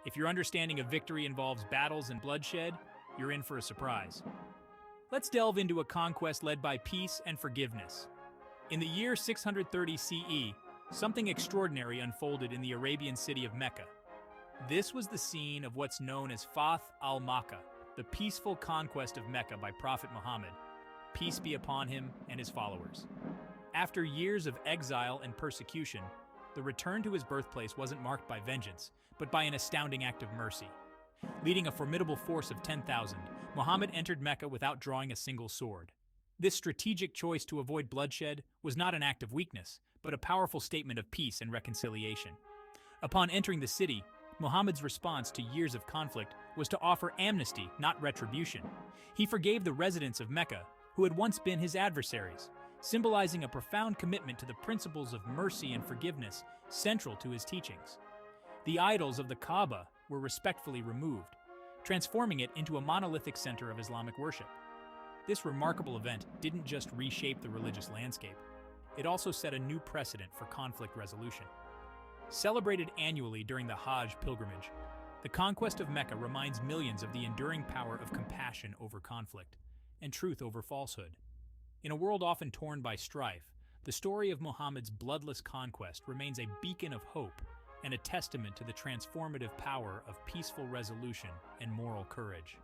If your understanding of victory involves battles and bloodshed, you're in for a surprise. Let's delve into a conquest led by peace and forgiveness. In the year 630 CE, something extraordinary unfolded in the Arabian city of Mecca. This was the scene of what's known as Fath al-Makkah, the peaceful conquest of Mecca by Prophet Muhammad, peace be upon him and his followers. After years of exile and persecution, the return to his birthplace wasn't marked by vengeance, but by an astounding act of mercy. Leading a formidable force of 10,000, Muhammad entered Mecca without drawing a single sword. This strategic choice to avoid bloodshed was not an act of weakness, but a powerful statement of peace and reconciliation. Upon entering the city, Muhammad's response to years of conflict was to offer amnesty, not retribution. He forgave the residents of Mecca, who had once been his adversaries, symbolizing a profound commitment to the principles of mercy and forgiveness central to his teachings. The idols of the Kaaba were respectfully removed, transforming it into a monolithic center of Islamic worship. This remarkable event didn't just reshape the religious landscape, it also set a new precedent for conflict resolution. Celebrated annually during the Hajj pilgrimage, the conquest of Mecca reminds millions of the enduring power of compassion over conflict and truth over falsehood. In a world often torn by strife, the story of Muhammad's bloodless conquest remains a beacon of hope and a testament to the transformative power of peaceful resolution and moral courage.